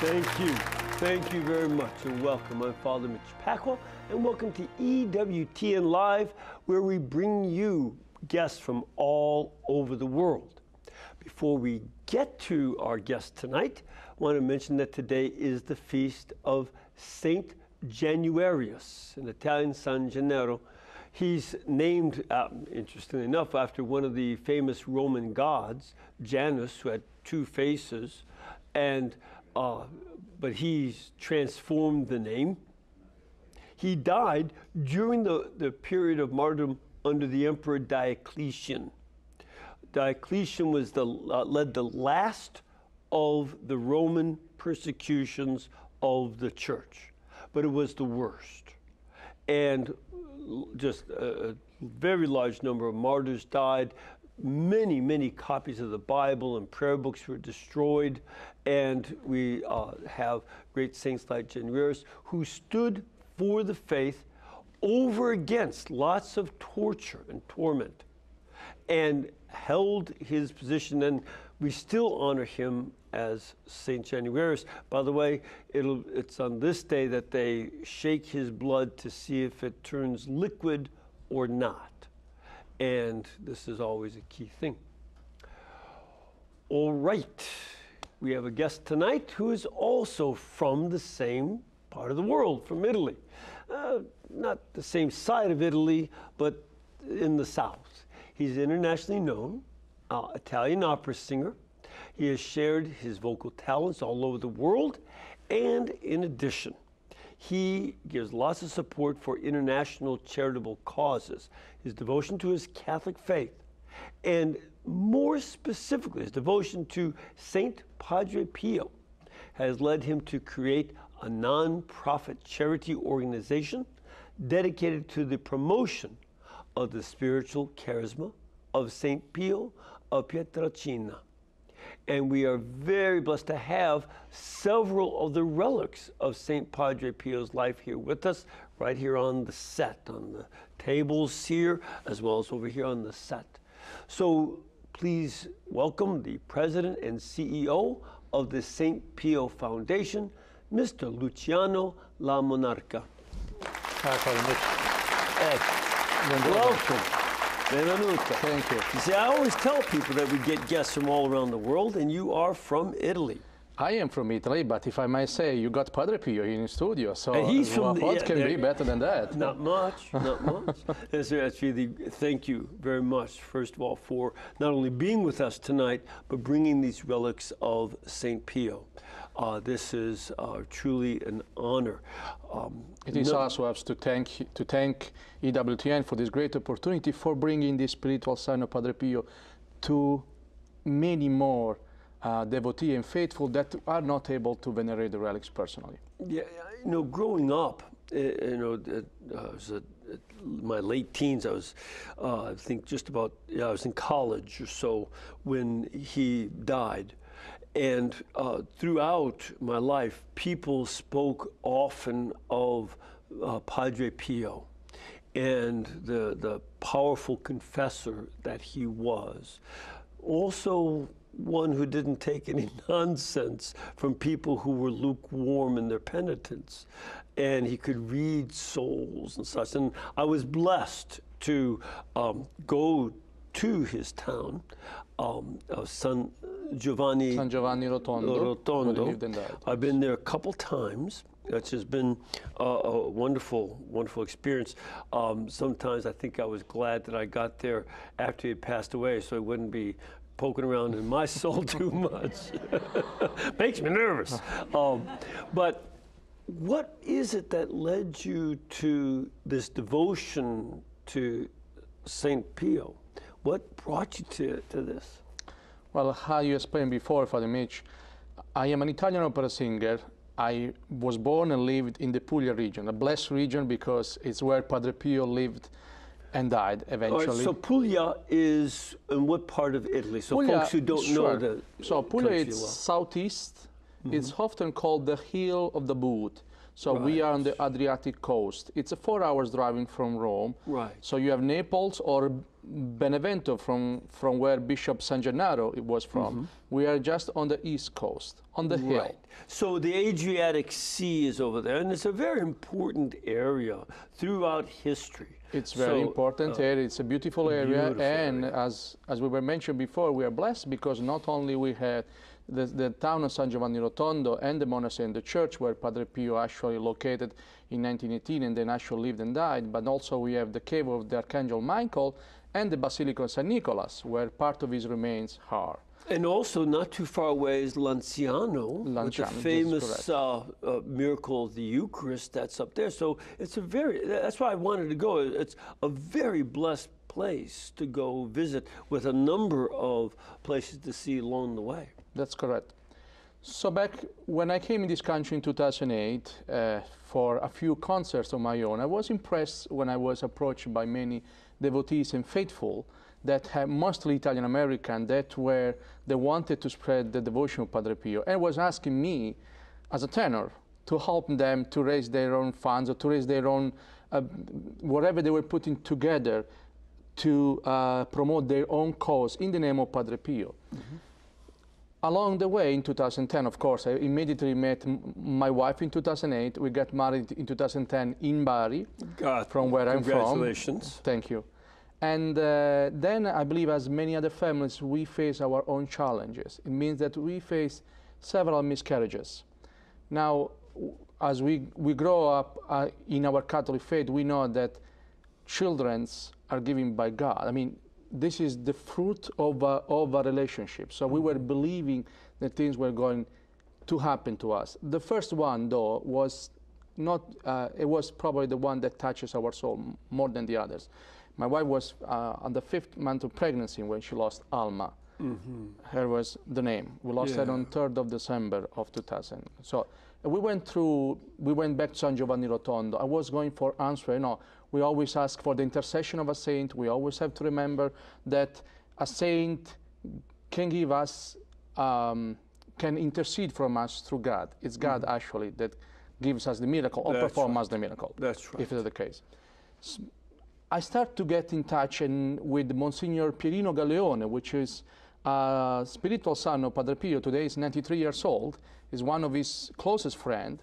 Thank you. Thank you very much, and welcome. I'm Father Mitch Pacwa, and welcome to EWTN Live, where we bring you guests from all over the world. Before we get to our guest tonight, I want to mention that today is the feast of Saint Januarius, in Italian San Gennaro. He's named, interestingly enough, after one of the famous Roman gods, Janus, who had two faces, and but he's transformed the name. He died during the period of martyrdom under the Emperor Diocletian. Diocletian was led the last of the Roman persecutions of the church, but it was the worst. And just a very large number of martyrs died. Many, many copies of the Bible and prayer books were destroyed, and we have great saints like Januarius who stood for the faith over against lots of torture and torment and held his position, and we still honor him as Saint Januarius. By the way, it's on this day that they shake his blood to see if it turns liquid or not. And this is always a key thing. All right, we have a guest tonight who is also from the same part of the world, from Italy. Not the same side of Italy, but in the south. He's internationally known, Italian opera singer. He has shared his vocal talents all over the world, and in addition, he gives lots of support for international charitable causes. His devotion to his Catholic faith, and more specifically, his devotion to Saint Padre Pio, has led him to create a non-profit charity organization dedicated to the promotion of the spiritual charisma of Saint Pio of Pietrelcina. And we are very blessed to have several of the relics of Saint Padre Pio's life here with us, right here on the set, on the tables here, as well as over here on the set. So please welcome the President and CEO of the Saint Pio Foundation, Mr. Luciano Lamonarca. Welcome. Benvenuto. Thank you. You see, I always tell people that we get guests from all around the world, and you are from Italy. I am from Italy, but if I might say, you got Padre Pio in the studio, so and he's from what can be better than that? Not much, not much. That's really, thank you very much, first of all, for not only being with us tonight, but bringing these relics of Saint Pio. This is truly an honor. It is also us to thank EWTN for this great opportunity for bringing this spiritual sign of Padre Pio to many more devotees and faithful that are not able to venerate the relics personally. Yeah, you know, growing up, my late teens, I was, I think just about, I was in college or so when he died. And throughout my life, people spoke often of Padre Pio and the powerful confessor that he was. Also, one who didn't take any nonsense from people who were lukewarm in their penitence. And he could read souls and such. And I was blessed to go to his town, San Giovanni Rotondo. I've been there a couple times. It's just been a wonderful, wonderful experience. Sometimes I think I was glad that I got there after he had passed away, so I wouldn't be poking around in my soul too much. Makes me nervous. But what is it that led you to this devotion to Saint Pio? What brought you to this? Well, how you explained before, Father Mitch, I am an Italian opera singer. I was born and lived in the Puglia region, a blessed region because it's where Padre Pio lived and died eventually. All right, so Puglia is in what part of Italy? So Puglia, folks who don't know the So Puglia is southeast. Mm-hmm. It's often called the Hill of the Boot. So we are on the Adriatic coast. It's a 4 hours driving from Rome. Right. So you have Naples or Benevento, from where Bishop San Gennaro was from. We are just on the east coast, on the hill. Right. So the Adriatic Sea is over there, and it's a very important area throughout history. It's very important area. It's a beautiful area, and as we were mentioned before, we are blessed because not only we had the town of San Giovanni Rotondo and the monastery and the church where Padre Pio actually located in 1918 and then actually lived and died, but also we have the cave of the Archangel Michael and the Basilica of St. Nicholas, where part of his remains are. And also not too far away is Lanciano, with the famous miracle of the Eucharist that's up there. So it's that's why I wanted to go. It's a very blessed place to go visit with a number of places to see along the way. That's correct. So back when I came in this country in 2008 for a few concerts on my own, I was impressed when I was approached by many devotees and faithful that have mostly Italian American that they wanted to spread the devotion of Padre Pio and was asking me as a tenor to help them to raise their own funds or to raise their own whatever they were putting together to promote their own cause in the name of Padre Pio. Along the way, in 2010, of course, I immediately met my wife in 2008. We got married in 2010 in Bari, from where I'm from. Congratulations. Thank you. And then I believe as many other families, we face our own challenges. It means that we face several miscarriages. Now, as we grow up in our Catholic faith, we know that children are given by God. I mean, this is the fruit of a relationship. So we were believing that things were going to happen to us. The first one, though, was not, it was probably the one that touches our soul more than the others. My wife was on the 5th month of pregnancy when she lost Alma. Her was the name. We lost her on 3rd of December of 2000. So we went back to San Giovanni Rotondo. I was going for answer, we always ask for the intercession of a saint. We always have to remember that a saint can give us, can intercede from us through God. It's God actually that gives us the miracle or performs us the miracle. That's right. If it's the case. I start to get in touch with Monsignor Pierino Galeone, which is a spiritual son of Padre Pio. Today he's 93 years old. He's one of his closest friends.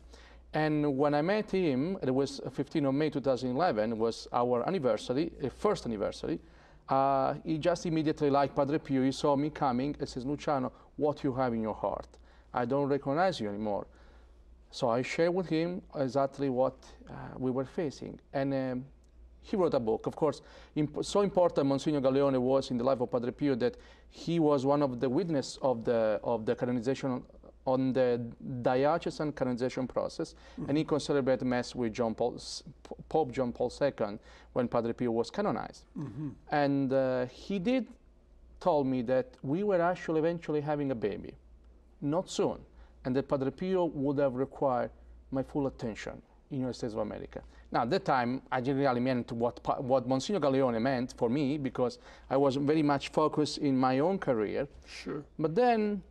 And when I met him, it was 15th of May 2011, was our anniversary, first anniversary. He just immediately, like Padre Pio, he saw me coming and says, Luciano, what you have in your heart? I don't recognize you anymore. So I shared with him exactly what we were facing. And he wrote a book. Of course, so important Monsignor Galeone was in the life of Padre Pio that he was one of the witnesses of the canonization on the diocesan canonization process, and he celebrated Mass with Pope John Paul II when Padre Pio was canonized. And he did tell me that we were actually eventually having a baby, not soon, and that Padre Pio would have required my full attention in the United States of America. Now, at that time, I didn't really mean what Monsignor Galeone meant for me, because I was very much focused in my own career. Sure. But then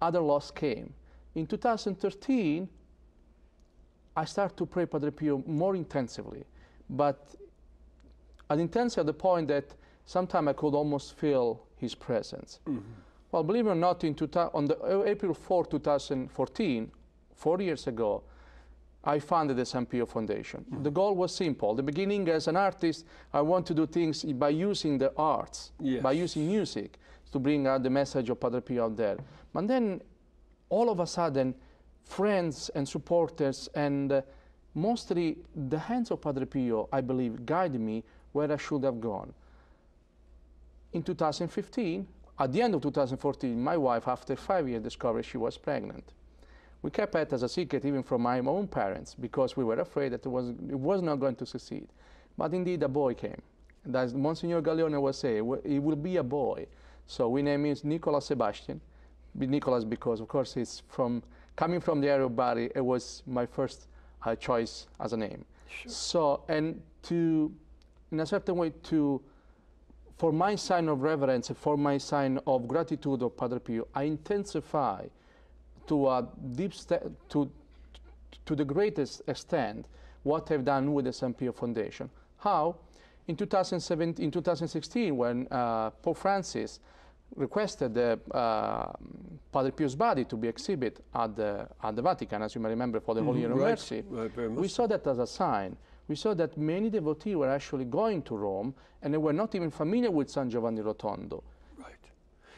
other loss came. In 2013, I started to pray Padre Pio more intensively, but an intensity at the point that sometimes I could almost feel his presence. Well, believe it or not, on the April 4, 2014, 4 years ago, I founded the Saint Pio Foundation. The goal was simple. The beginning, as an artist, I want to do things by using the arts, by using music, to bring out the message of Padre Pio out there. But then, all of a sudden, friends and supporters and mostly the hands of Padre Pio, I believe, guided me where I should have gone. In 2015, at the end of 2014, my wife, after 5 years, discovered she was pregnant. We kept it as a secret even from my own parents because we were afraid that it was not going to succeed. But indeed, a boy came. And as Monsignor Galeone was saying, it will be a boy. So we named him Nicolas Sebastian. Nicolas because, of course, he's coming from the area of Bari. It was my first choice as a name. Sure. So, and in a certain way, for my sign of reverence, for my sign of gratitude of Padre Pio, I intensify to a to the greatest extent what I've done with the Saint Pio Foundation. How? In 2017, in 2016, when Pope Francis requested Padre Pio's body to be exhibited at the Vatican, as you may remember, for the Holy Year of Mercy, we saw that as a sign. We saw that many devotees were actually going to Rome, and they were not even familiar with San Giovanni Rotondo. Right.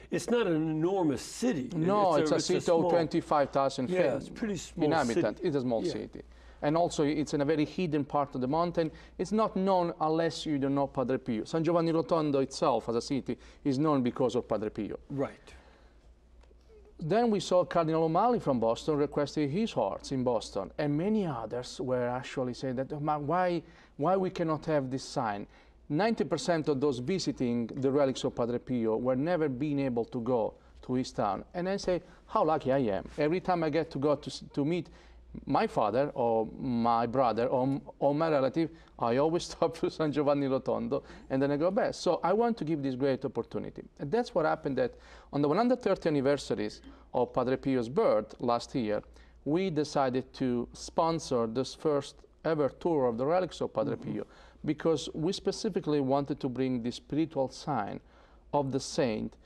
It's not an enormous city. No, it's a city of 25,000 it's pretty small inhabitants. city. It's a small city. And also, it's in a very hidden part of the mountain. It's not known unless you don't know Padre Pio. San Giovanni Rotondo itself, as a city, is known because of Padre Pio. Right. Then we saw Cardinal O'Malley from Boston requesting his hearts in Boston, and many others were actually saying that, why we cannot have this sign? 90% of those visiting the relics of Padre Pio were never being able to go to his town. And I say, how lucky I am. Every time I get to go to meet my father or my brother or my relative, I always stop to San Giovanni Rotondo and then I go back. So I want to give this great opportunity. And that's what happened, that on the 130th anniversaries of Padre Pio's birth last year, we decided to sponsor this first ever tour of the relics of Padre Pio, because we specifically wanted to bring the spiritual sign of the saint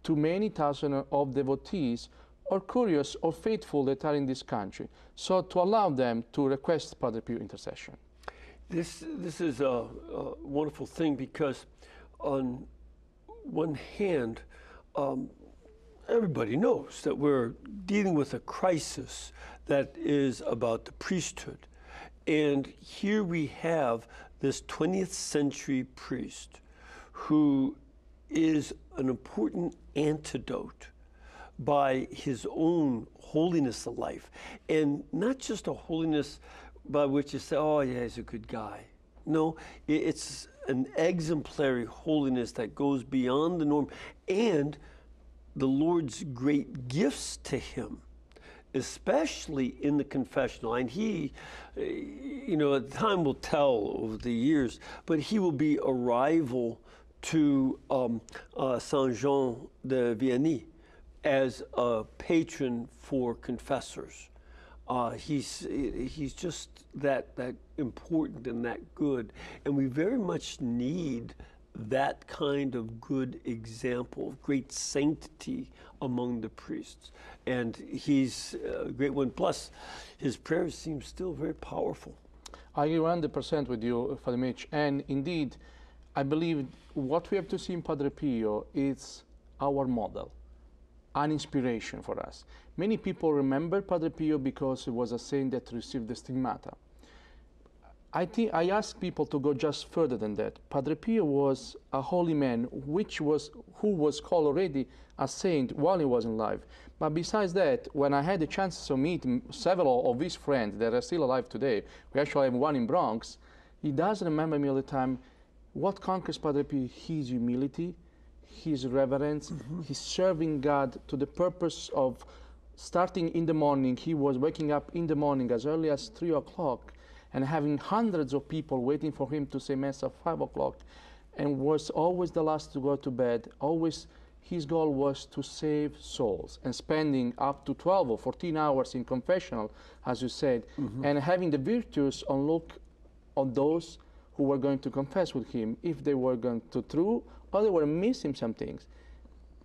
to many thousands of devotees or curious or faithful that are in this country, so to allow them to request Padre Pio intercession. This is a wonderful thing, because on one hand, everybody knows that we're dealing with a crisis that is about the priesthood. And here we have this 20th century priest who is an important antidote by his own holiness of life. And not just a holiness by which you say, oh yeah, he's a good guy. No, it's an exemplary holiness that goes beyond the norm, and the Lord's great gifts to him, especially in the confessional. And he, time will tell over the years, but he will be a rival to Saint Jean de Vianney as a patron for confessors. He's just that important and that good, and we very much need that kind of good example of great sanctity among the priests. And he's a great one. Plus, his prayers seem still very powerful. I agree 100% with you, Father Mitch. And indeed, I believe what we have to see in Padre Pio is our model, an inspiration for us. Many people remember Padre Pio because he was a saint that received the stigmata. I ask people to go just further than that. Padre Pio was a holy man who was called already a saint while he was alive. But besides that, when I had the chance to meet several of his friends that are still alive today, we actually have one in Bronx, he does remember me all the time. What conquers Padre Pio? His humility, his reverence, his serving God to the purpose of starting in the morning. He was waking up in the morning as early as 3 o'clock and having hundreds of people waiting for him to say Mass at 5 o'clock, and was always the last to go to bed. Always his goal was to save souls, and spending up to 12 or 14 hours in confessional, as you said, and having the virtuous on look on those who were going to confess with him, if they were going to true or they were missing some things.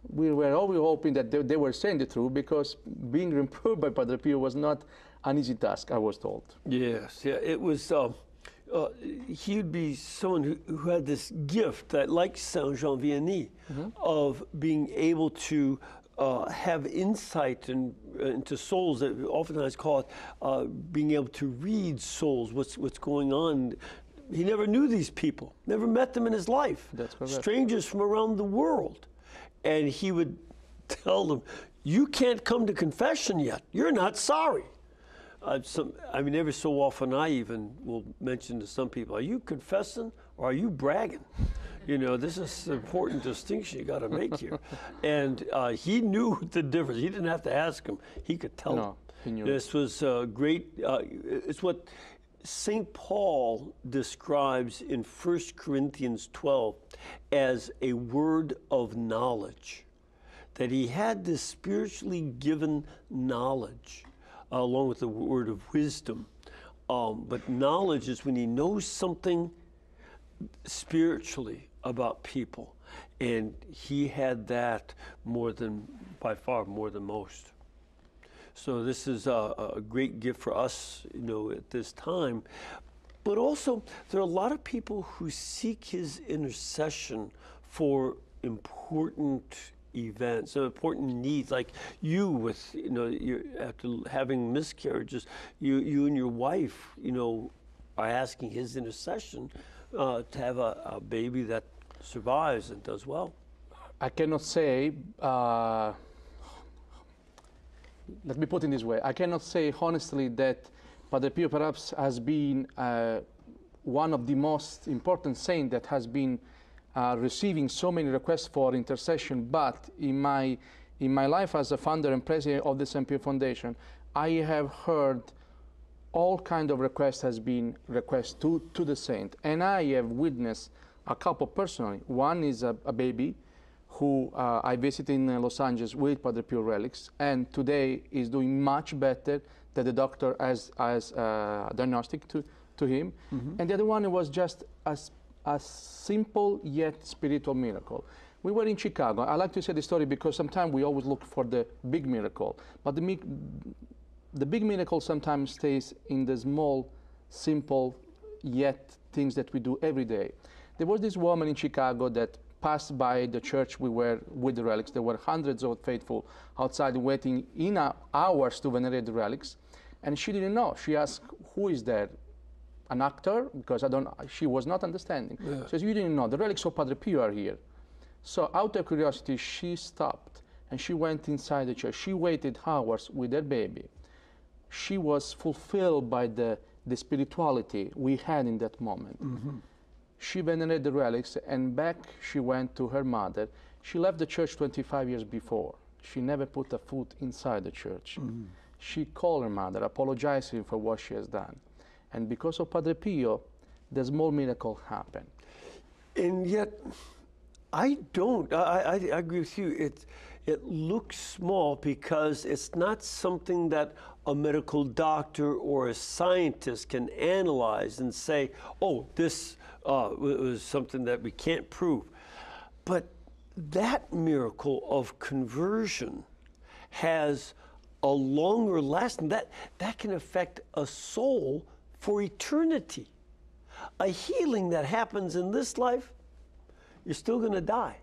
We were always hoping that they were saying the truth, because being reproved by Padre Pio was not an easy task, I was told. Yes, yeah, it was. He would be someone who had this gift that, like Saint Jean Vianney, of being able to have insight into souls, that oftentimes call it being able to read souls, what's going on. He never knew these people, never met them in his life. That's correct. Strangers from around the world. And he would tell them, you can't come to confession yet. You're not sorry. Every so often I even will mention to some people, are you confessing or are you bragging? This is an important distinction you got to make here. And he knew the difference. He didn't have to ask him. He could tell them. He knew. This was great. It's what St. Paul describes in 1 Corinthians 12 as a word of knowledge, that he had this spiritually given knowledge along with the word of wisdom. But knowledge is when he knows something spiritually about people. And he had that by far more than most. So this is a great gift for us, at this time. But also, there are a lot of people who seek his intercession for important events, important needs, like you with, after having miscarriages, you and your wife, are asking his intercession to have a baby that survives and does well. I cannot say, let me put it this way, I cannot say honestly that Padre Pio perhaps has been one of the most important saints that has been receiving so many requests for intercession, but in my life as a founder and president of the Saint Pio Foundation, I have heard all kind of requests to the saint, and I have witnessed a couple personally. One is a baby who I visited in Los Angeles with Padre Pio relics, and today is doing much better than the doctor has diagnostic to him. Mm-hmm. And the other one was just a simple yet spiritual miracle. We were in Chicago. I like to say the story because sometimes we always look for the big miracle, but the big miracle sometimes stays in the small, simple, yet things that we do every day. There was this woman in Chicago that passed by the church we were with the relics. There were hundreds of faithful outside waiting in hours to venerate the relics, and she didn't know. She asked, "Who is there? An actor?" Because she was not understanding. Yeah. She says, "You didn't know. The relics of Padre Pio are here." So out of curiosity, she stopped and she went inside the church. She waited hours with her baby. She was fulfilled by the spirituality we had in that moment. Mm-hmm. She venerated the relics, and back she went to her mother. She left the church 25 years before. She never put a foot inside the church. Mm-hmm. She called her mother, apologizing for what she has done. And because of Padre Pio, the small miracle happened. And yet, I agree with you. It looks small because it's not something that a medical doctor or a scientist can analyze and say, oh, this was something that we can't prove. But that miracle of conversion has a longer lasting, that can affect a soul for eternity. A healing that happens in this life, you're still going to die.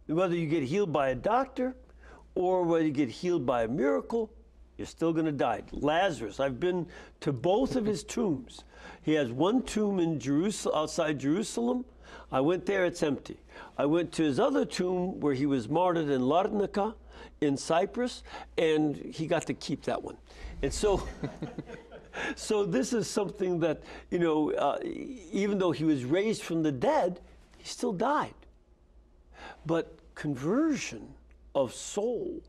Whether you get healed by a doctor or whether you get healed by a miracle, you're still going to die. Lazarus, I've been to both of his tombs. He has one tomb in Jerusalem, outside Jerusalem. I went there, it's empty. I went to his other tomb where he was martyred in Larnaca in Cyprus, and he got to keep that one. And so, so this is something that, even though he was raised from the dead, he still died. But conversion of soul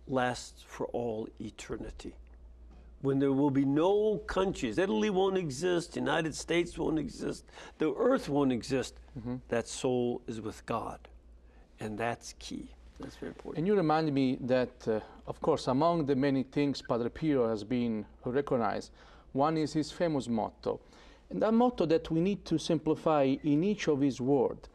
lasts for all eternity. When there will be no countries, Italy won't exist, United States won't exist, the earth won't exist, mm-hmm. That soul is with God. And that's key. That's very important. And you remind me that, of course, among the many things Padre Pio has been recognized, one is his famous motto. And that motto that we need to simplify in each of his words.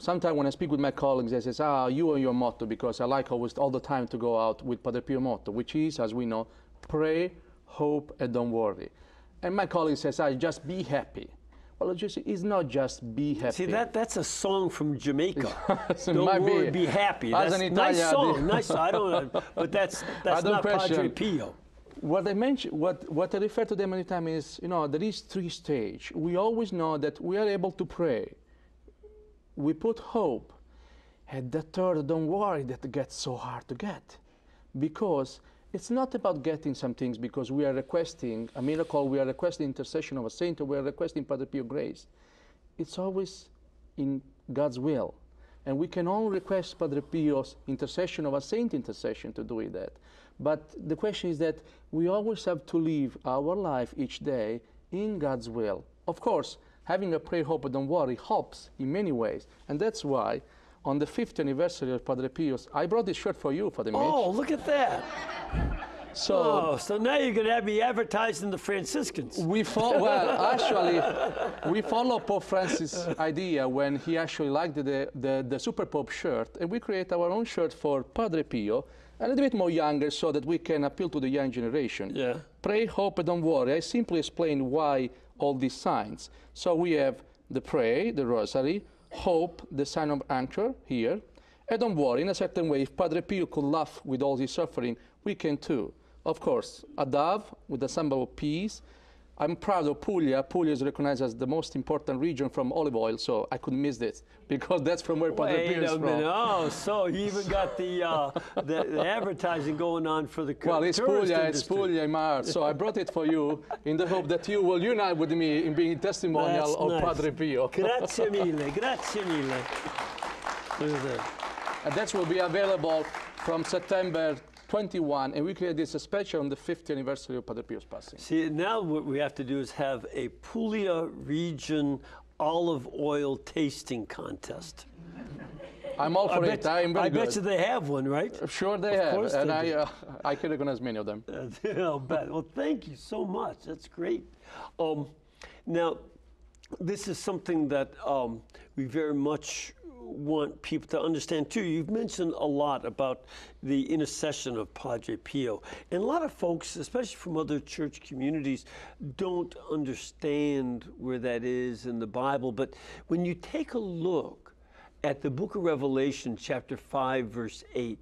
Sometimes when I speak with my colleagues, they say, you and your motto, because I like always all the time to go out with Padre Pio motto, which is, as we know, pray, hope, and don't worry. And my colleague says, just be happy. Well, it's not just be happy. See, that's a song from Jamaica. Don't worry, be happy. That's a nice song. Nice. I don't know, but that's not Padre Pio. What I mentioned, what I refer to them many times is, there is 3 stages. We always know that we are able to pray. We put hope, and the third, don't worry, that gets so hard to get. Because it's not about getting some things because we are requesting a miracle, we are requesting intercession of a saint, or we are requesting Padre Pio grace. It's always in God's will. And we can only request Padre Pio's intercession of a saint intercession to do that. But the question is that we always have to live our life each day in God's will. Of course, having a prayer, hope, and don't worry helps in many ways. And that's why on the 5th anniversary of Padre Pio's, I brought this shirt for you, Father Mitch. Oh, look at that. So now you're going to have me advertised in the Franciscans. We follow Pope Francis' idea when he actually liked the Super Pope shirt, and we create our own shirt for Padre Pio, a little bit more younger so that we can appeal to the young generation. Yeah. Pray, hope, and don't worry. I simply explain why all these signs. So we have the pray, the rosary, hope, the sign of anchor here, and don't worry, in a certain way, if Padre Pio could laugh with all his suffering, we can too. Of course, a dove with a symbol of peace. I'm proud of Puglia. Puglia is recognized as the most important region from olive oil, so I couldn't miss this because that's from where Padre Pio is from. Oh, so you even got the advertising going on for the Well, it's Puglia in my heart, so I brought it for you in the hope that you will unite with me in being testimonial of Padre Pio. Grazie mille, grazie mille. Look at that. And that will be available from September 21, and we created this special on the 50th anniversary of Padre Pio's passing. See, now what we have to do is have a Puglia region olive oil tasting contest. I'm all for it. I'm very good. I bet you they have one, right? Sure they have, and I can recognize many of them. I'll bet. Well, thank you so much. That's great. Now, this is something that we very much want people to understand too. You've mentioned a lot about the intercession of Padre Pio, and a lot of folks, especially from other church communities, don't understand where that is in the Bible. But when you take a look at the book of Revelation, chapter 5, verse 8,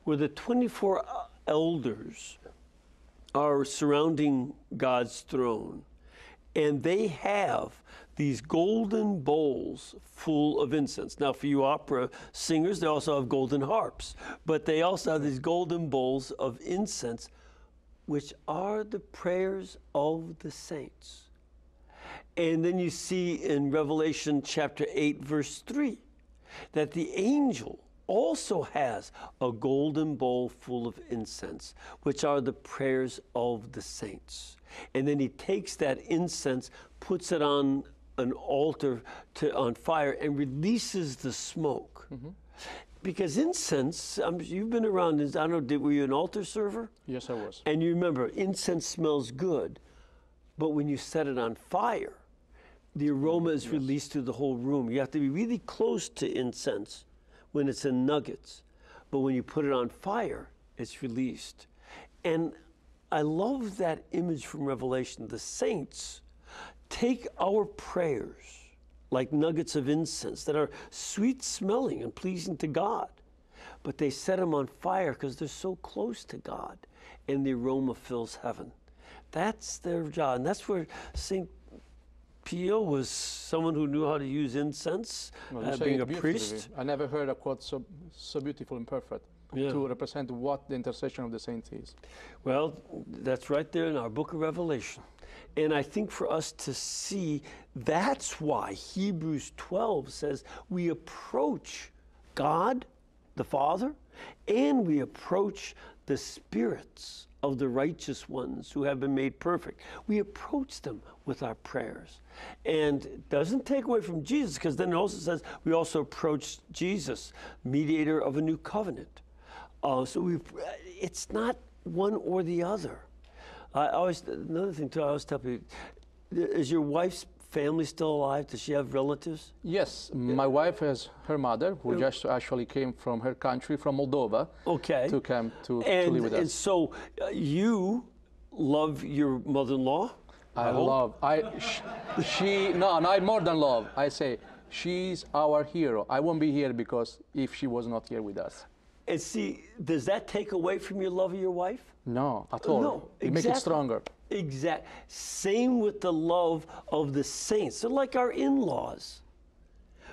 where the 24 elders are surrounding God's throne, and they have these golden bowls full of incense. Now, for you opera singers, they also have golden harps, but they also have these golden bowls of incense, which are the prayers of the saints. And then you see in Revelation chapter 8, verse 3, that the angel also has a golden bowl full of incense, which are the prayers of the saints. And then he takes that incense, puts it on an altar on fire, and releases the smoke. Mm-hmm. Because incense, you've been around, I don't know, were you an altar server? Yes, I was. And you remember, incense smells good, but when you set it on fire, the aroma is released through the whole room. You have to be really close to incense when it's in nuggets, but when you put it on fire, it's released. And I love that image from Revelation. The saints take our prayers like nuggets of incense that are sweet smelling and pleasing to God, but they set them on fire because they're so close to God, and the aroma fills heaven. That's their job, and that's where Saint Pio was someone who knew how to use incense, being a priest. I never heard a quote so beautiful and perfect to represent what the intercession of the saints is. Well, that's right there in our book of Revelation. And I think for us to see, that's why Hebrews 12 says we approach God, the Father, and we approach the spirits of the righteous ones who have been made perfect. We approach them with our prayers. And it doesn't take away from Jesus, because then it also says we also approach Jesus, mediator of a new covenant. It's not one or the other. Another thing too, I always tell people, is your wife's family still alive? Does she have relatives? Yes, my wife has her mother, who just actually came from her country, from Moldova, to come to live with us. And so you love your mother-in-law? I more than love. I say, she's our hero. I won't be here if she was not here with us. And see, does that take away from your love of your wife? No, at all. No, It makes it stronger. Exactly. Same with the love of the saints. They're like our in-laws.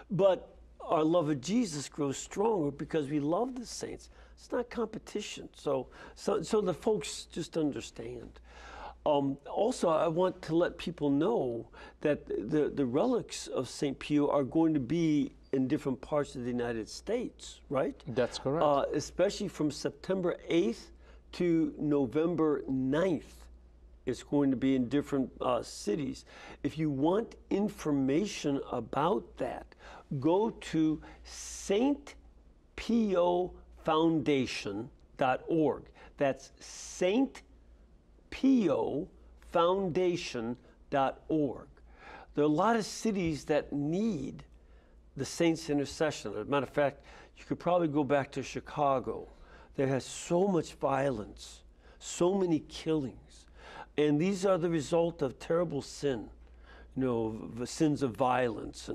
But our love of Jesus grows stronger because we love the saints. It's not competition. So the folks just understand. Also, I want to let people know that the relics of Saint Pio are going to be in different parts of the United States, right? That's correct. Especially from September 8th to November 9th. It's going to be in different cities. If you want information about that, go to Saint Pio Foundation.org. That's Saint Pio Foundation.org. There are a lot of cities that need the saints' intercession. As a matter of fact, you could probably go back to Chicago. There has so much violence, so many killings, and these are the result of terrible sin. You know, the sins of violence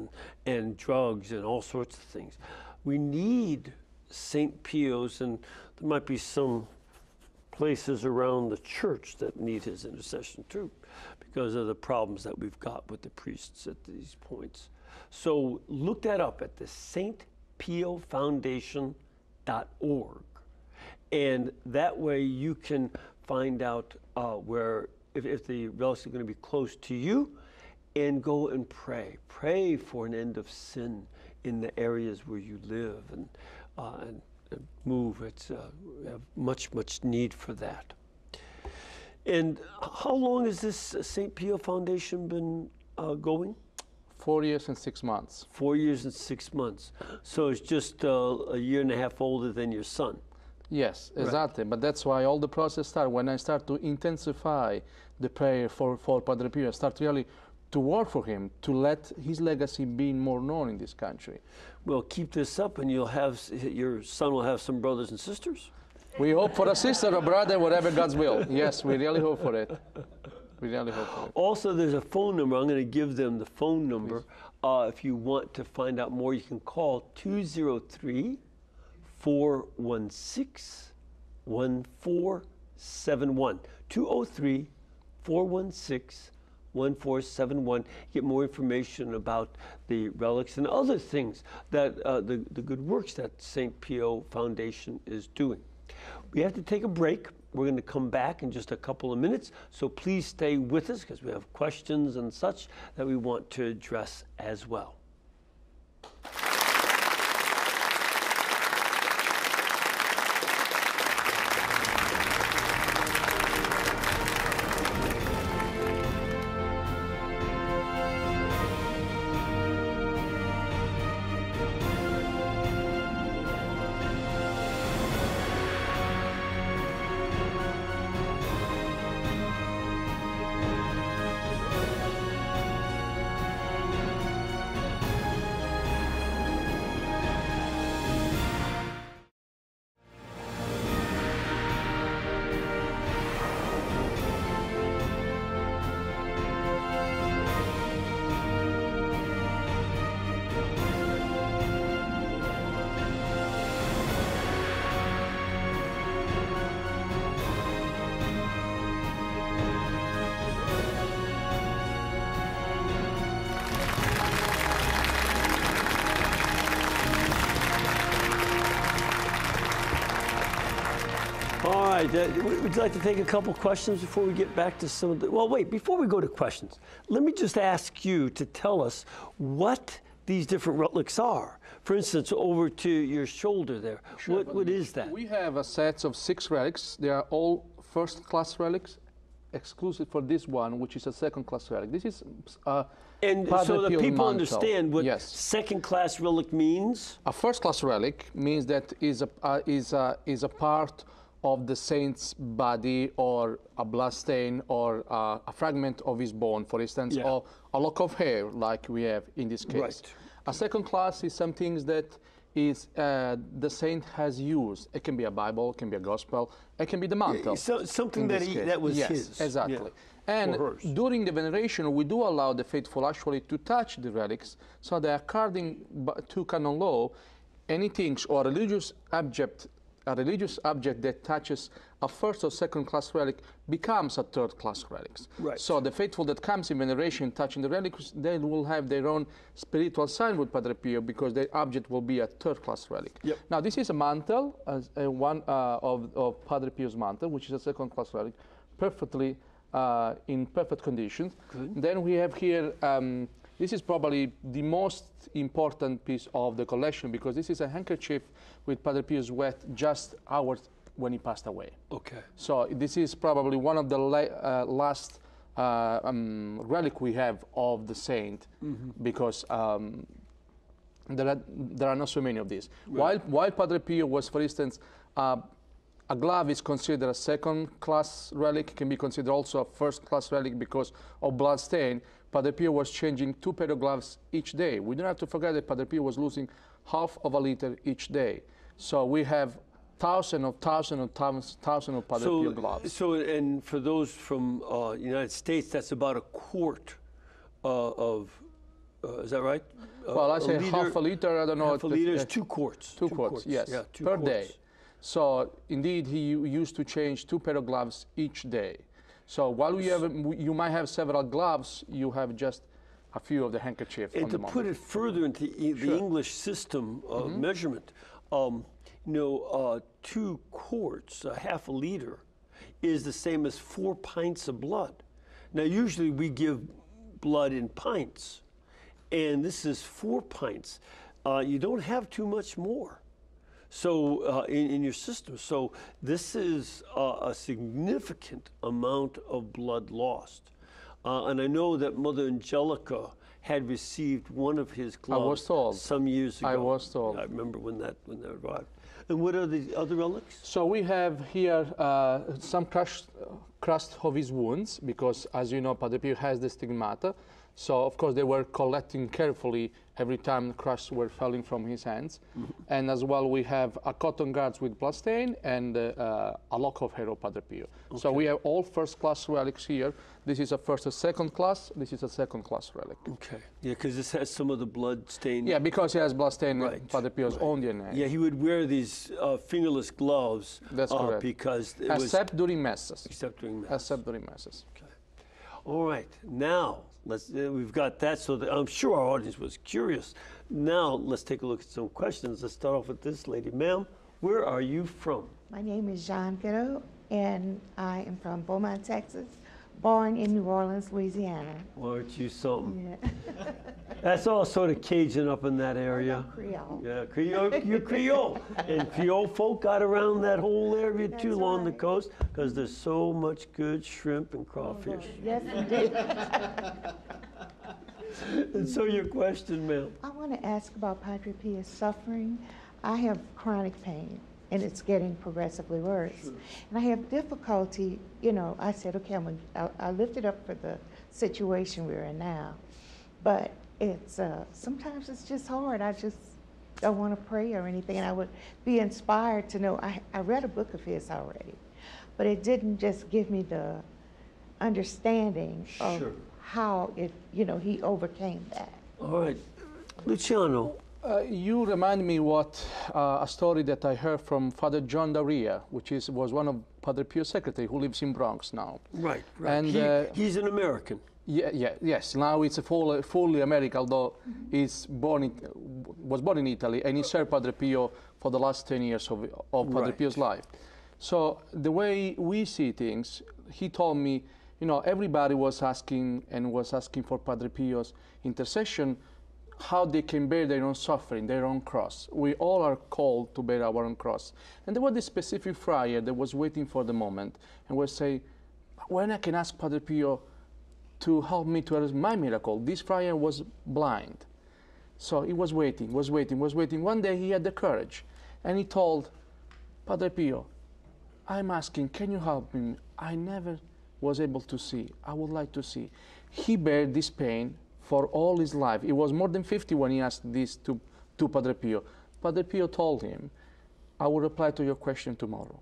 and drugs and all sorts of things. We need St. Pio's, and there might be some places around the church that need his intercession too, because of the problems that we've got with the priests at these points. So look that up at the stpiofoundation.org, and that way you can find out where, if the relics are going to be close to you, and go and pray. Pray for an end of sin in the areas where you live, and move. It's we have much need for that. And how long has this St. Pio Foundation been going? 4 years and 6 months. 4 years and 6 months. So it's just a year and a half older than your son. Yes, exactly. Right. But that's why all the process started. When I start to intensify the prayer for Padre Pio, I start really to work for him, to let his legacy be more known in this country. Well, keep this up and you'll have, your son will have some brothers and sisters. We hope for a sister or brother, whatever God's will. Yes, we really hope for it. We really hope for it. Also, there's a phone number. I'm going to give them the phone number. If you want to find out more, you can call 203-416-1471. 203-416-1471. Get more information about the relics and other things that the good works that St. Pio Foundation is doing. We have to take a break. We're going to come back in just a couple of minutes, so please stay with us because we have questions and such that we want to address as well. All right, would you like to take a couple questions before we get back to some of the, well, wait, before we go to questions, let me just ask you to tell us what these different relics are. For instance, over to your shoulder there, sure, what is that? We have a set of 6 relics. They are all first-class relics, exclusive for this one, which is a second-class relic. This is and Padre so that Pio people mantle. understand what Yes. second-class relic means? A first-class relic means that is a part of the saint's body, or a blood stain, or a fragment of his bone, for instance, or a lock of hair, like we have in this case. Right. A second class is some things that is the saint has used. It can be a Bible, it can be a gospel, it can be the mantle. So something that was yes, his. Exactly. Yeah. And during the veneration, we do allow the faithful actually to touch the relics, so that according to canon law, anything or a religious object that touches a first or second class relic becomes a third class relic. Right. So the faithful that comes in veneration touching the relics, they will have their own spiritual sign with Padre Pio, because their object will be a third class relic. Yep. Now this is a mantle, one of Padre Pio's mantle, which is a second class relic, perfectly in perfect conditions. Good. Then we have here, this is probably the most important piece of the collection, because this is a handkerchief with Padre Pio's wet just hours when he passed away. Okay. So this is probably one of the last relic we have of the saint, because there are not so many of these. Right. While Padre Pio was, for instance, a glove is considered a second-class relic, can be considered also a first-class relic because of blood stain. Padre Pio was changing 2 pair of gloves each day. We don't have to forget that Padre Pio was losing half of a liter each day. So we have thousands of Padre Pio gloves. So, and for those from United States, that's about a quart of, is that right? Well, I say half a liter, I don't know. Half a liter is 2 quarts. 2 quarts, yes, yeah, 2 per quarts. day. So indeed, he used to change 2 pair of gloves each day. So while you might have several gloves, you have just a few of the handkerchiefs. And to put it further into the English system of measurement, 2 quarts, half a liter, is the same as 4 pints of blood. Now, usually we give blood in pints, and this is 4 pints. You don't have too much more. So in your system, so this is a significant amount of blood lost. And I know that Mother Angelica had received one of his gloves some years ago. I was told. I remember when that arrived. And what are the other relics? So we have here some crust of his wounds, because as you know, Padre Pio has the stigmata. So of course they were collecting carefully every time crusts were falling from his hands. And as well we have a cotton guards with blood stain and a lock of hair of Padre Pio. Okay. So we have all first-class relics here. This is a first and second class. This is a second-class relic. Okay. Yeah, because this has some of the blood stain. Yeah, because he has blood stain in Padre Pio's own DNA. Yeah, he would wear these fingerless gloves. That's correct. Because it except during masses. Except during masses. Except during masses. Okay. All right. Now, we've got that, so that I'm sure our audience was curious. Now, let's take a look at some questions. Let's start off with this lady. Ma'am, where are you from? My name is Jean Guido, and I am from Beaumont, Texas, born in New Orleans, Louisiana. Well, aren't you something? Yeah. That's all sort of Cajun up in that area. Creole. Yeah, Creole, you're Creole. And Creole folk got around that whole area too along the coast because there's so much good shrimp and crawfish. Yes, indeed. And so your question, ma'am. I want to ask about Padre Pio's suffering. I have chronic pain, and it's getting progressively worse. Sure. And I have difficulty, I said, okay, I lift it up for the situation we're in now. But it's sometimes it's just hard. I just don't want to pray or anything. And I would be inspired to know, I read a book of his already, but it didn't just give me the understanding of how he overcame that. All right. Luciano. You remind me a story that I heard from Father John Daria, which was one of Padre Pio's secretary, who lives in Bronx now. Right. And he's an American. Yes. Now it's a fully American, although was born in Italy, and he served Padre Pio for the last 10 years of Padre Pio's life. So the way we see things, he told me, everybody was asking for Padre Pio's intercession, how they can bear their own suffering, their own cross. We all are called to bear our own cross. And there was this specific friar that was waiting for the moment and was saying, when I can ask Padre Pio to help me to realize my miracle. This friar was blind. So he was waiting. One day he had the courage and he told Padre Pio, I'm asking, can you help me? I never was able to see. I would like to see. He bared this pain for all his life. He was more than 50 when he asked this to Padre Pio. Padre Pio told him, I will reply to your question tomorrow.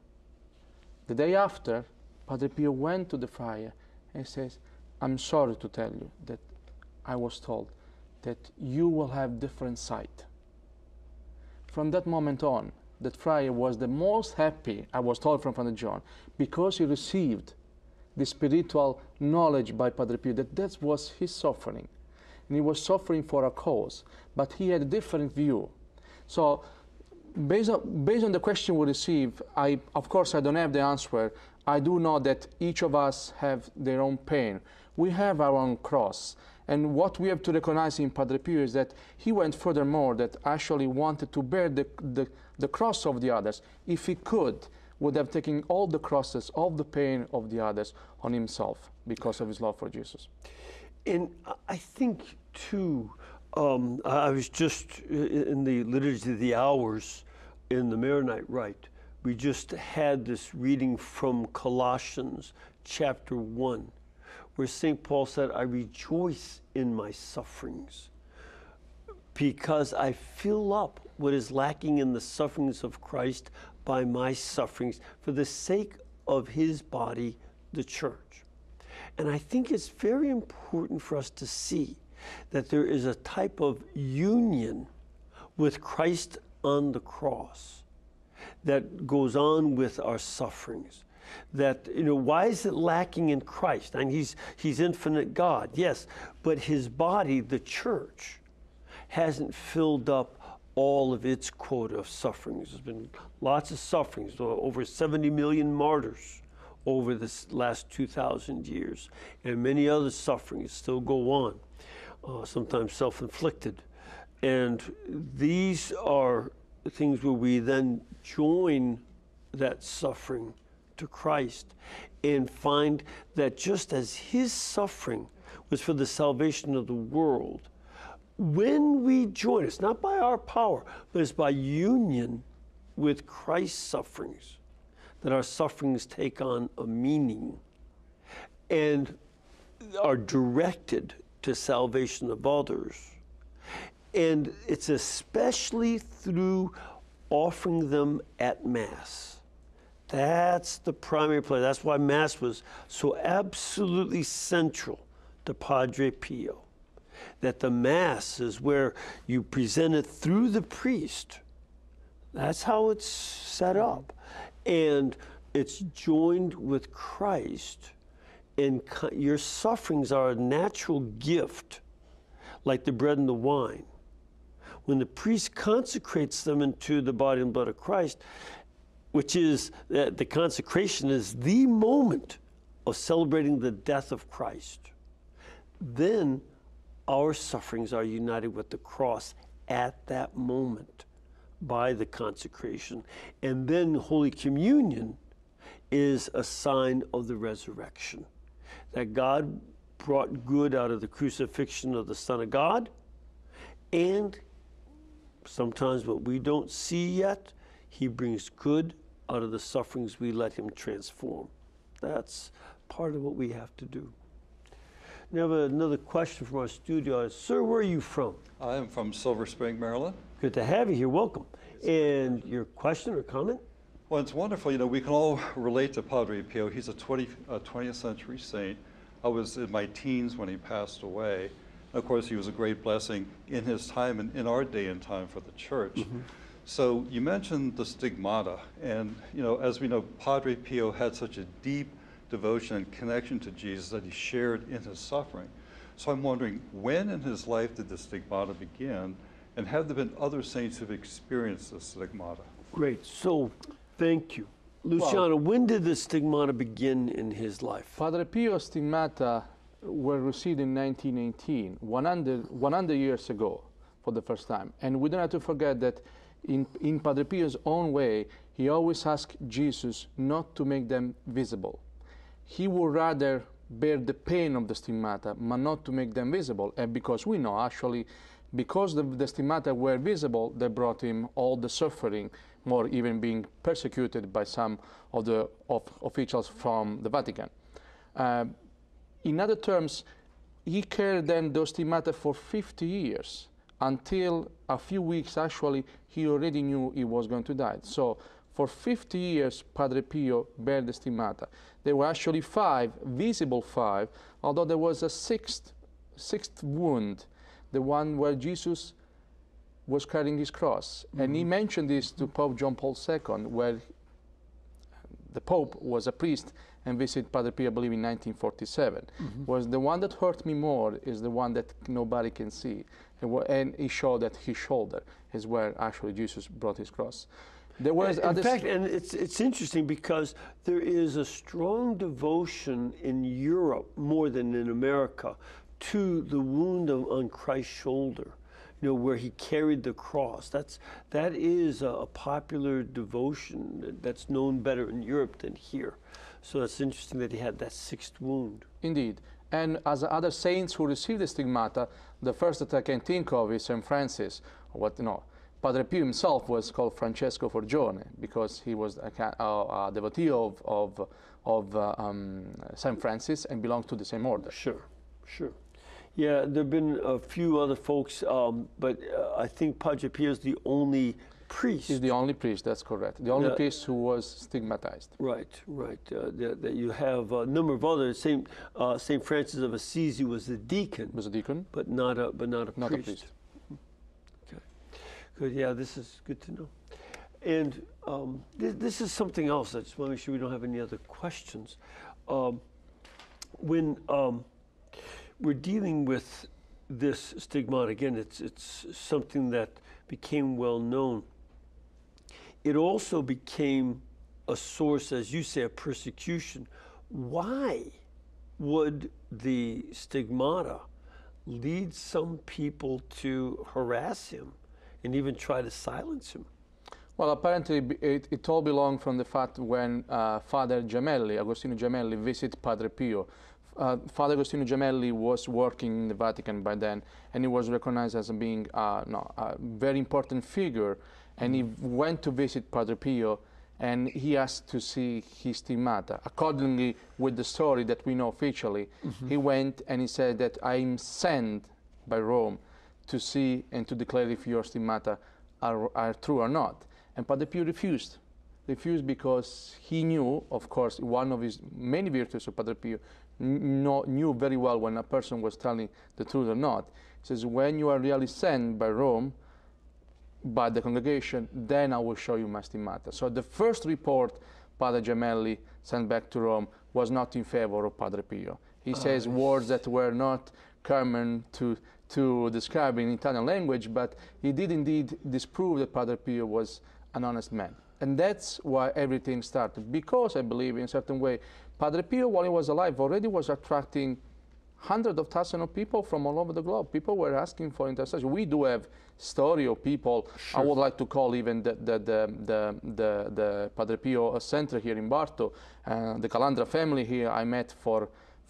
The day after, Padre Pio went to the friar and says, I'm sorry to tell you that I was told that you will have different sight. From that moment on, that friar was the most happy, I was told from Father John, because he received the spiritual knowledge by Padre Pio that was his suffering. And he was suffering for a cause, but he had a different view. So based on the question we receive, of course I don't have the answer. I do know that each of us have their own pain. We have our own cross. And what we have to recognize in Padre Pio is that he went furthermore, that actually wanted to bear the cross of the others. If he could, would have taken all the crosses, all the pain of the others on himself because of his love for Jesus. And I think, too, I was just in the Liturgy of the Hours in the Maronite Rite, We just had this reading from Colossians chapter 1, where St. Paul said, I rejoice in my sufferings because I fill up what is lacking in the sufferings of Christ by my sufferings for the sake of his body, the church. And I think it's very important for us to see that there is a type of union with Christ on the cross that goes on with our sufferings. That, why is it lacking in Christ? And he's infinite God, yes, but his body, the church, hasn't filled up all of its quota of sufferings. There's been lots of sufferings, over 70 million martyrs over this last 2,000 years, and many other sufferings still go on, sometimes self-inflicted. And these are things where we then join that suffering to Christ and find that just as his suffering was for the salvation of the world, when we join, it's not by our power, but it's by union with Christ's sufferings, that our sufferings take on a meaning and are directed to salvation of others. And it's especially through offering them at Mass. That's the primary place. That's why Mass was so absolutely central to Padre Pio. That the Mass is where you present it through the priest. That's how it's set up. And it's joined with Christ. And your sufferings are a natural gift, like the bread and the wine. When the priest consecrates them into the body and blood of Christ, which is, the consecration is the moment of celebrating the death of Christ, then our sufferings are united with the cross at that moment by the consecration. And then Holy Communion is a sign of the resurrection, that God brought good out of the crucifixion of the Son of God, and sometimes what we don't see yet, he brings good out of the sufferings we let him transform. That's part of what we have to do. We have another question from our studio. Sir, where are you from? I am from Silver Spring, Maryland. Good to have you here. Welcome. And your question or comment? Well, it's wonderful. We can all relate to Padre Pio. He's a 20th century saint. I was in my teens when he passed away. Of course, he was a great blessing in his time and in our day and time for the church. Mm-hmm. So you mentioned the stigmata, and as we know, Padre Pio had such a deep devotion and connection to Jesus that he shared in his suffering. So I'm wondering, when in his life did the stigmata begin, and have there been other saints who've experienced the stigmata? Great. So, thank you. Luciano, when did the stigmata begin in his life? Padre Pio's stigmata were received in 1918, 100 years ago for the first time. And we don't have to forget that in Padre Pio's own way, he always asked Jesus not to make them visible. He would rather bear the pain of the stigmata, but not to make them visible. And because we know, actually, because the stigmata were visible, they brought him all the suffering, more even being persecuted by some of the officials from the Vatican. In other terms, he carried then those stigmata for 50 years, until a few weeks, actually, he already knew he was going to die. So for 50 years, Padre Pio bared the stigmata. There were actually 5, visible 5, although there was a sixth wound, the one where Jesus was carrying his cross. Mm-hmm. And he mentioned this to Pope John Paul II, where the Pope was a priest and visited Padre Pio, I believe, in 1947. Mm-hmm. Was the one that hurt me more is the one that nobody can see. And he showed that his shoulder is where actually Jesus brought his cross. There was in fact, and it's interesting because there is a strong devotion in Europe, more than in America, to the wound on Christ's shoulder, where he carried the cross. That is a popular devotion that's known better in Europe than here. So that's interesting that he had that 6th wound. Indeed. And as other saints who received the stigmata, the first that I can think of is St. Francis. Padre Pio himself was called Francesco Forgione because he was a devotee of Saint Francis and belonged to the same order. Sure, sure. Yeah, there have been a few other folks, but I think Padre Pio is the only priest. He's the only priest, that's correct. The only priest who was stigmatized. Right, right. That you have a number of others. Saint Francis of Assisi was a deacon. Was a deacon, but not a priest. Not a priest. Okay, good. Yeah, this is good to know. And this is something else. I just want to make sure we don't have any other questions. When we're dealing with this stigmata, again, it's something that became well known. It also became a source, as you say, of persecution. Why would the stigmata lead some people to harass him and even try to silence him? Well, apparently it all belonged from the fact when Father Gemelli, Agostino Gemelli, visited Padre Pio. Father Agostino Gemelli was working in the Vatican by then, and he was recognized as being a very important figure. And he went to visit Padre Pio, and he asked to see his stigmata. Accordingly, with the story that we know officially, he went and he said that I'm sent by Rome to see and to declare if your stigmata are true or not. And Padre Pio refused because he knew, of course, one of his many virtues of Padre Pio, knew very well when a person was telling the truth or not. He says, when you are really sent by Rome, by the congregation, then I will show you my stigmata. So the first report Padre Gemelli sent back to Rome was not in favor of Padre Pio. He says words that were not common to describe in Italian language, but he did indeed disprove that Padre Pio was an honest man. And that's why everything started, because I believe in a certain way, Padre Pio, while he was alive, already was attracting hundreds of thousands of people from all over the globe. People were asking for intercession. We do have story of people. Sure. I would like to call even the Padre Pio Center here in Barto, the Calandra family here I met for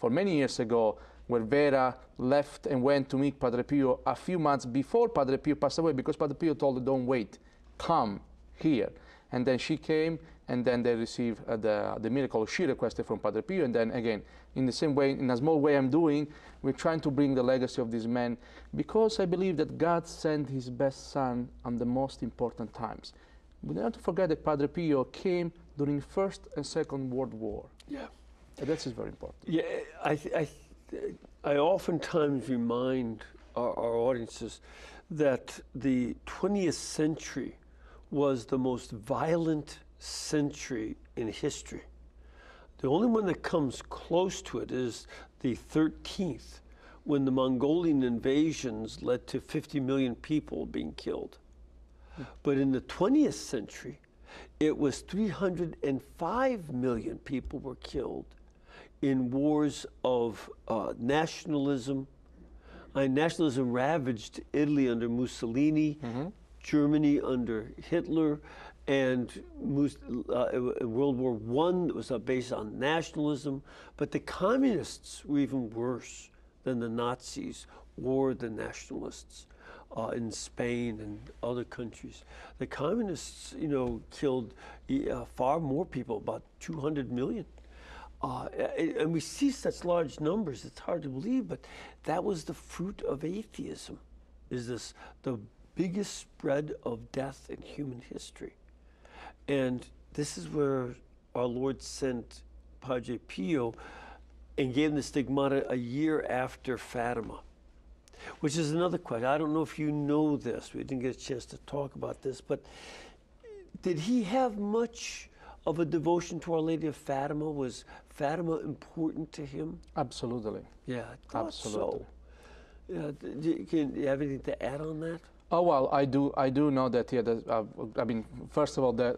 many years ago, where Vera left and went to meet Padre Pio a few months before Padre Pio passed away, because Padre Pio told her, don't wait, come here. And then she came, and then they received the miracle she requested from Padre Pio. And then again, in the same way, in a small way I'm doing, we're trying to bring the legacy of this man, because I believe that God sent his best son on the most important times. We don't have to forget that Padre Pio came during First and Second World War. Yeah. And that's very important. Yeah, I oftentimes remind our audiences that the 20th century was the most violent century in history. The only one that comes close to it is the 13th, when the Mongolian invasions led to 50 million people being killed. But in the 20th century, it was 305 million people were killed in wars of nationalism. Nationalism ravaged Italy under Mussolini, Germany under Hitler, and World War I was based on nationalism. But the communists were even worse than the Nazis or the nationalists in Spain and other countries. The communists, killed far more people, about 200 million. And we see such large numbers, it's hard to believe, but that was the fruit of atheism, is the biggest spread of death in human history. And this is where our Lord sent Padre Pio and gave him the stigmata a year after Fatima, which is another question. I don't know if you know this. We didn't get a chance to talk about this, but did he have much of a devotion to Our Lady of Fatima? Was Fatima important to him? Absolutely. Yeah, I thought absolutely. So. Can you have anything to add on that? Oh, well, I do know that, I mean, first of all,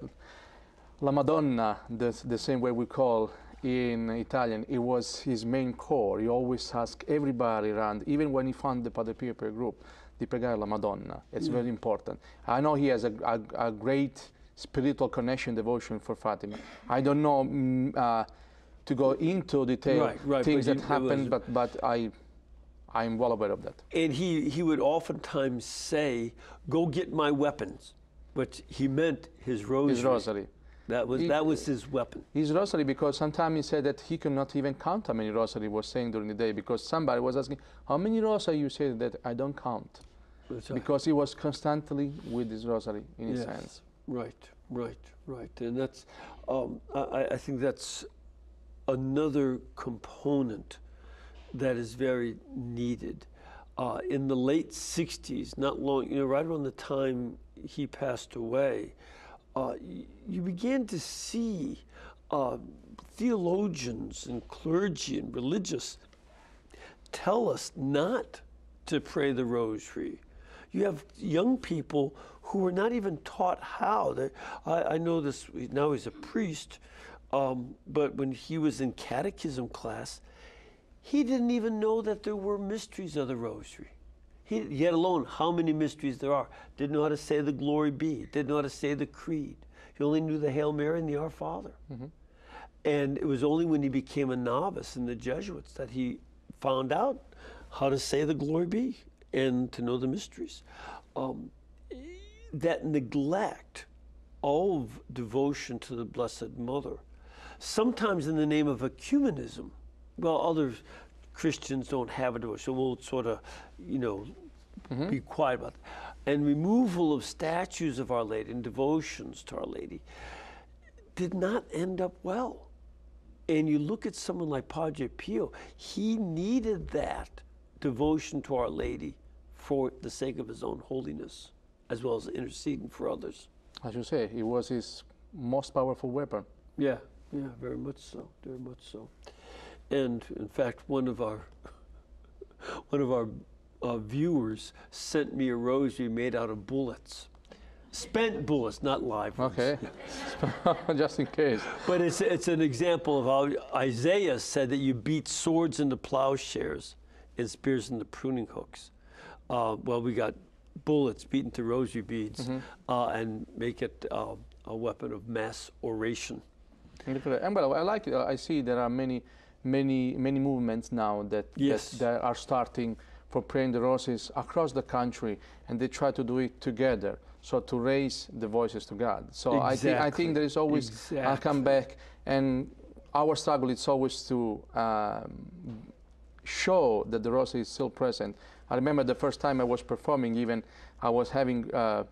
La Madonna, the same way we call in Italian, it was his main core. He always asked everybody around, even when he found the Padre Pio group, di pregare la Madonna. It's very important. I know he has a great spiritual connection, devotion for Fatima. I don't know to go into detail things that happened, but I I'm well aware of that. And he would oftentimes say, "Go get my weapons," but he meant his rosary. His rosary. That was his weapon. His rosary, because sometimes he said that he could not even count how many rosary he was saying during the day, because somebody was asking, "How many rosary you say?" That I don't count. That's right. Because he was constantly with his rosary in his hands. Right. And that's, I think that's another component that is very needed. In the late 60s, not long, right around the time he passed away, you began to see theologians and clergy and religious tell us not to pray the rosary. You have young people who are not even taught how. I know this, now he's a priest, but when he was in catechism class, he didn't even know that there were mysteries of the rosary. Yet alone how many mysteries there are. Didn't know how to say the Glory Be, didn't know how to say the Creed. He only knew the Hail Mary and the Our Father. Mm-hmm. And it was only when he became a novice in the Jesuits that he found out how to say the Glory Be and to know the mysteries. That neglect of devotion to the Blessed Mother, sometimes in the name of ecumenism. Well, other Christians don't have a devotion, so we'll sort of, be quiet about that. And removal of statues of Our Lady and devotions to Our Lady did not end up well. And you look at someone like Padre Pio, he needed that devotion to Our Lady for the sake of his own holiness, as well as interceding for others. As you say, it was his most powerful weapon. Yeah, very much so, very much so. And in fact, one of our viewers sent me a rosary made out of bullets. Spent bullets, not live ones. Okay, just in case. But it's an example of how Isaiah said that you beat swords into plowshares and spears into pruning hooks. Well, we got bullets beaten to rosary beads and make it a weapon of mass oration. And well, I like it. I see there are many movements now that are starting for praying the rosaries across the country, and they try to do it together, so to raise the voices to God. So exactly. I think there is always a comeback, and our struggle is always to show that the rosary is still present. I remember the first time I was performing, even I was having, at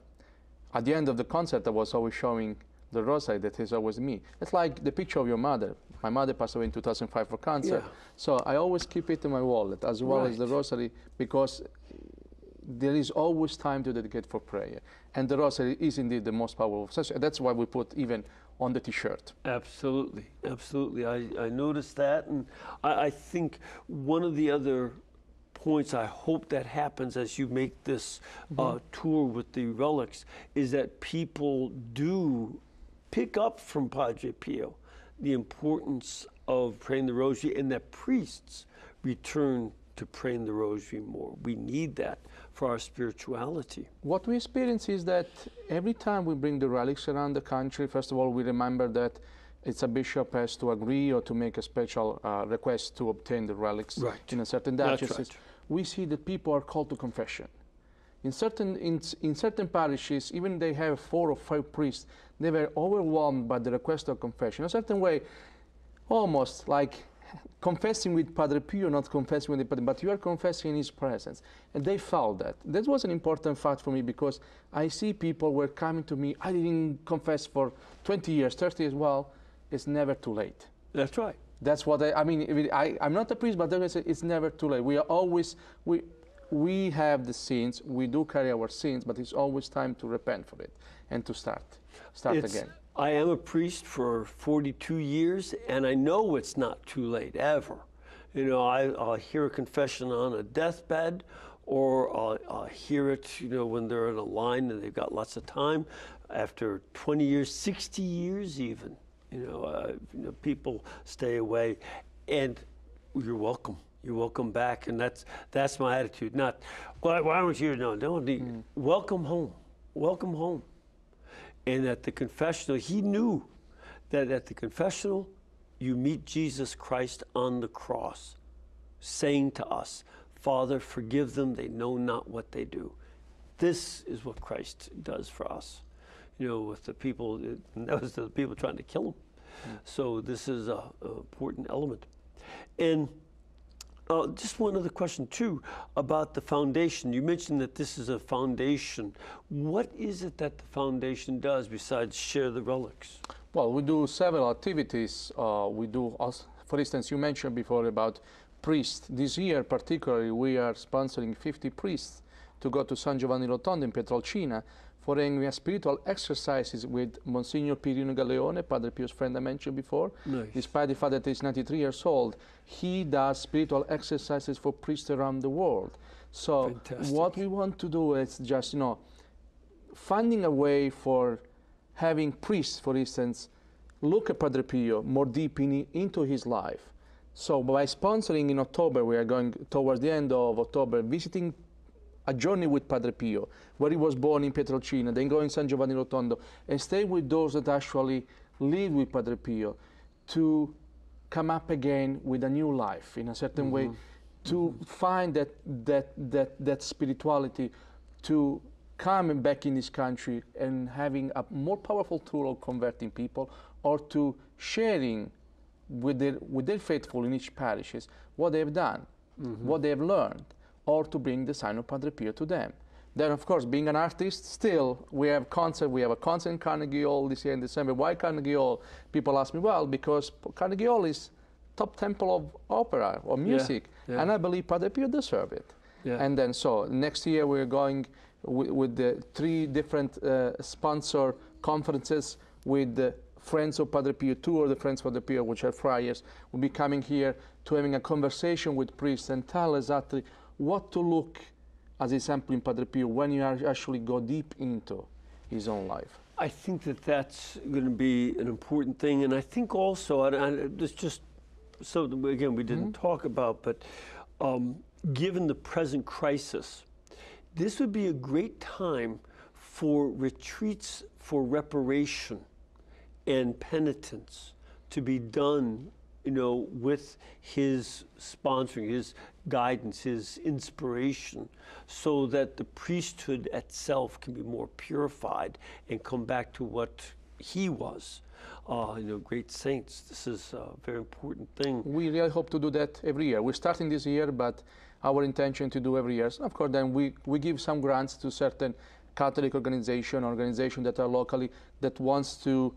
the end of the concert, I was always showing the rosary that is always me. It's like the picture of your mother. My mother passed away in 2005 for cancer. Yeah. So I always keep it in my wallet, as well as the rosary, because there is always time to dedicate for prayer. And the rosary is indeed the most powerful. That's why we put even on the T-shirt. Absolutely, absolutely. I noticed that, and I think one of the other points I hope that happens as you make this tour with the relics is that people do pick up from Padre Pio the importance of praying the rosary, and that priests return to praying the rosary more. We need that for our spirituality. What we experience is that every time we bring the relics around the country, first of all, we remember that it's a bishop has to agree or to make a special request to obtain the relics in a certain diocese. Right. We see that people are called to confession. In certain parishes, even they have 4 or 5 priests, they were overwhelmed by the request of confession. In a certain way, almost like confessing with Padre Pio, not confessing with the Padre, but you are confessing in his presence. And they felt that. That was an important fact for me, because I see people were coming to me, I didn't confess for 20 years, 30 years. Well, it's never too late. That's right. That's what I mean, I'm not a priest, but it's never too late. We are always, we have the sins, we do carry our sins, but it's always time to repent for it and to start again. I am a priest for 42 years, and I know it's not too late, ever. I'll hear a confession on a deathbed, or I'll hear it, when they're in a line and they've got lots of time. After 20 years, 60 years even, people stay away, and you're welcome. You're welcome back, and that's my attitude. Not, why aren't you? No, don't. Welcome home. Welcome home. And at the confessional, he knew that at the confessional, you meet Jesus Christ on the cross, saying to us, Father, forgive them, they know not what they do. This is what Christ does for us. You know, with the people, that was the people trying to kill him. So this is an important element. And just one other question too about the foundation. You mentioned that this is a foundation. What is it that the foundation does besides share the relics? Well, we do several activities. We do, for instance, you mentioned before about priests. This year particularly, we are sponsoring 50 priests to go to San Giovanni Rotondo in Pietrelcina for having spiritual exercises with Monsignor Pirino Galeone, Padre Pio's friend I mentioned before. Nice. Despite the fact that he's 93 years old, he does spiritual exercises for priests around the world. So Fantastic. what we want to do is just, you know, finding a way for having priests, for instance, look at Padre Pio more deeply into his life. So by sponsoring in October, we are going towards the end of October, visiting a journey with Padre Pio, where he was born in Pietrelcina, then go in San Giovanni Rotondo, and stay with those that actually live with Padre Pio to come up again with a new life in a certain way, to find that spirituality, to come back in this country and having a more powerful tool of converting people, or to sharing with their faithful in each parishes what they've done, what they've learned, or to bring the sign of Padre Pio to them. Then, of course, being an artist, still, we have a concert in Carnegie Hall this year in December. Why Carnegie Hall? People ask me, well, because Carnegie Hall is top temple of opera or music, and I believe Padre Pio deserves it. And then, so, next year we're going with the 3 different sponsor conferences with the Friends of Padre Pio, 2 of the Friends of Padre Pio, which are friars, will be coming here to having a conversation with priests and tell exactly what to look as a sample in Padre Pio when you actually go deep into his own life. I think that that's going to be an important thing, and I think also, and it's just something again we didn't talk about, but given the present crisis, this would be a great time for retreats for reparation and penitence to be done, you know, with his sponsoring, his guidance, his inspiration, so that the priesthood itself can be more purified and come back to what he was. You know, great saints. This is a very important thing. We really hope to do that every year. We're starting this year, but our intention to do every year. So of course, then we give some grants to certain Catholic organizations that are locally, that wants to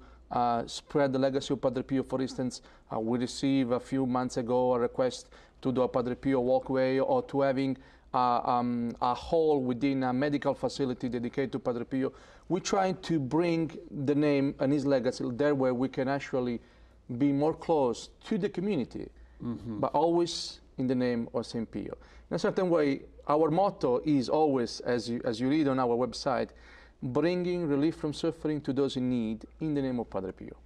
spread the legacy of Padre Pio. For instance, we received a few months ago a request to do a Padre Pio walkway, or to having a hall within a medical facility dedicated to Padre Pio. We're trying to bring the name and his legacy there where we can actually be more close to the community, but always in the name of Saint Pio. In a certain way, our motto is always, as you read on our website, bringing relief from suffering to those in need in the name of Padre Pio.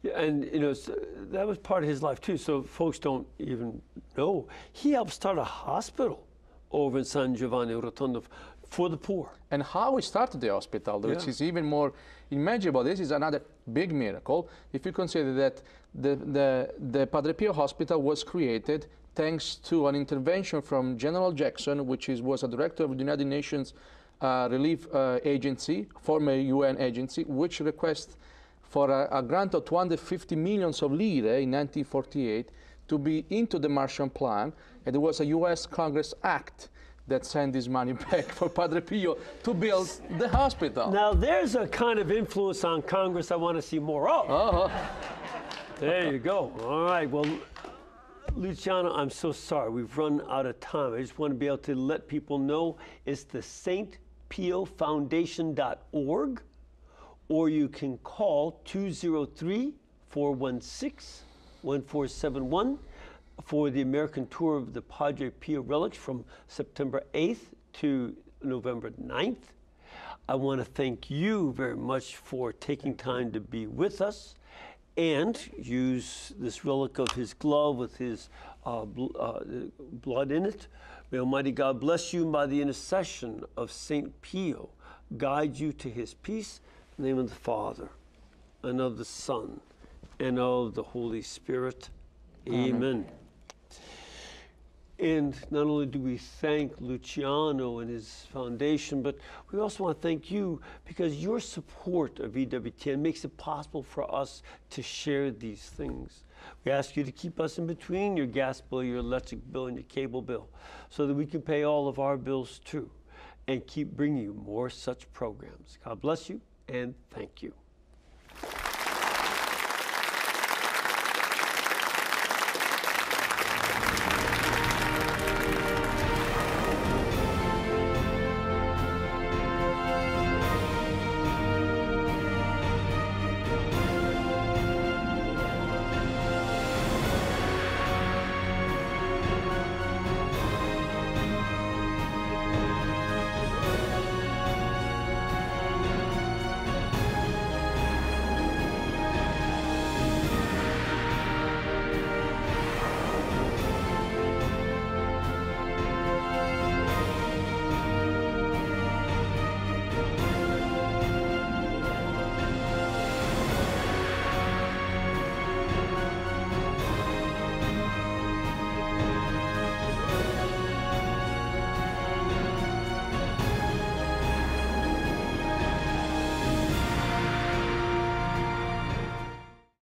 Yeah, and you know, that was part of his life too, so folks don't even know. He helped start a hospital over in San Giovanni Rotondo for the poor. And how he started the hospital, which is even more imaginable. This is another big miracle. If you consider that the Padre Pio Hospital was created thanks to an intervention from General Jackson, which was a director of the United Nations Relief Agency, former UN agency, which requested for a grant of 250 million of lire in 1948 to be into the Marshall Plan, and there was a US Congress Act that sent this money back for Padre Pio to build the hospital. Now there's a kind of influence on Congress I want to see more of. There you go. All right, well, Luciano, I'm so sorry. We've run out of time. I just want to be able to let people know it's the Saint Pio Foundation.org, or you can call 203-416-1471 for the American tour of the Padre Pio relics from September 8th to November 9th. I want to thank you very much for taking time to be with us and use this relic of his glove with his blood in it. May Almighty God bless you, and by the intercession of Saint Pio, guide you to his peace. In the name of the Father, and of the Son, and of the Holy Spirit. Amen. And not only do we thank Luciano and his foundation, but we also want to thank you because your support of EWTN makes it possible for us to share these things. We ask you to keep us in between your gas bill, your electric bill, and your cable bill so that we can pay all of our bills too and keep bringing you more such programs. God bless you and thank you.